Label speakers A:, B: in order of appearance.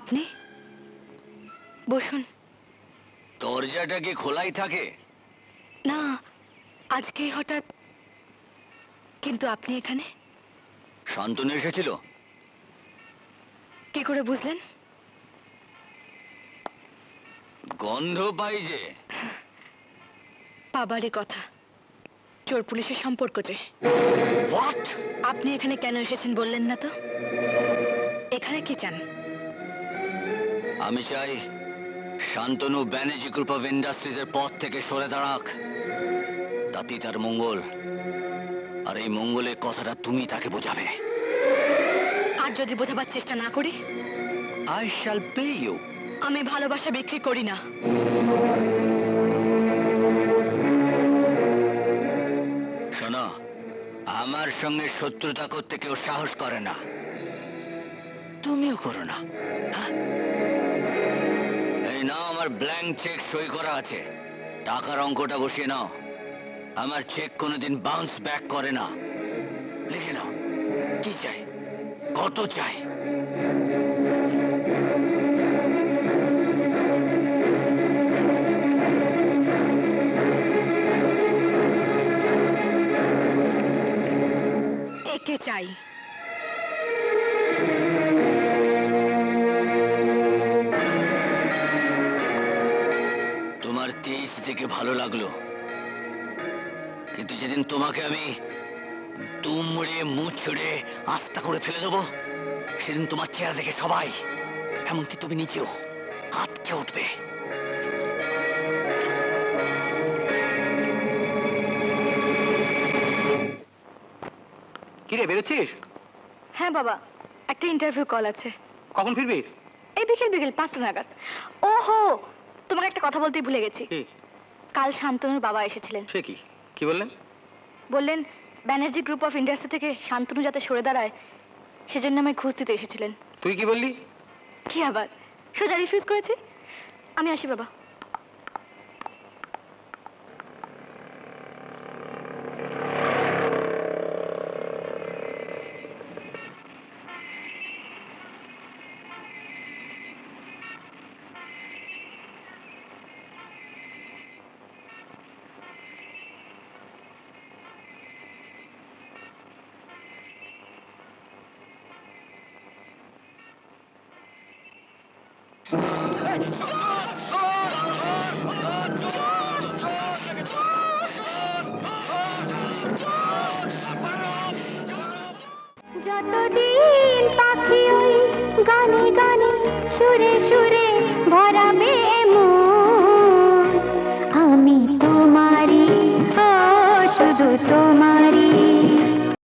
A: আপনি বসুন।
B: দরজাটা কি খোলাই থাকে?
A: না, আজকেই হঠাৎ। কিন্তু আপনি এখানে
B: শান্তনু এসেছিল?
A: কি করে বুঝলেন?
B: গন্ধ পাই যে।
A: বাবারই কথা, চোর পুলিশের সম্পর্ক যে।
B: হোয়াট?
A: আপনি এখানে কেন এসেছেন বললেন না তো? এখানে কি চান?
B: আমি চাই শান্তনু ব্যানার্জি গ্রুপ অফ ইন্ডাস্ট্রিজের পথ থেকে সরে দাঁড়াক। তাতেই তার মঙ্গল। আর এই মঙ্গলের কথাটা তুমি তাকে বোঝাবে।
A: আর যদি বোঝাবার চেষ্টা না করি?
B: I shall pay you.
A: আমি ভালোবাসা বিক্রি করি না।
B: শোনো, আমার সঙ্গে শত্রুতা করতে কেউ সাহস করে না, তুমিও করো না। হ্যাঁ? এই নাও, আমার ব্ল্যাঙ্ক চেক সই করা আছে। টাকার অঙ্কটা বসিয়ে নাও। আমার চেক কোনোদিন বাউন্স ব্যাক করে না। লিখে নাও, কি চাই, কত চাই।
A: একে চাই।
B: তোমার তেজ দেখে ভালো লাগলো, কিন্তু যেদিন তোমাকে আমি দুমড়ে মুচড়ে আস্তা করে ফেলে দেবো, সেদিন তোমার চেহারা দেখে সবাই, এমনকি তুমি নিজেও, আটকে উঠবে।
C: কিরে, বেরোচ্ছিস?
A: হ্যাঁ বাবা, একটা ইন্টারভিউ কল আছে।
C: কখন ফিরবি?
A: এই বিকেল 5টা নাগাদ। ওহো, তোমাকে একটা কথা বলতেই ভুলে গেছি।
C: কি?
A: কাল শান্তনুর বাবা এসেছিলেন।
C: সে কি? কি বললেন?
A: বললেন ব্যানার্জি গ্রুপ অফ ইন্ডাস্ট্রি থেকে শান্তনু যাতে সরে দাঁড়ায়, সেজন্য আমায় খোঁজ দিতে এসেছিলেন।
C: তুই কি বললি?
A: কি আবার, সোজা রিফিউজ করেছি। আমি আসি বাবা।
D: যতদিন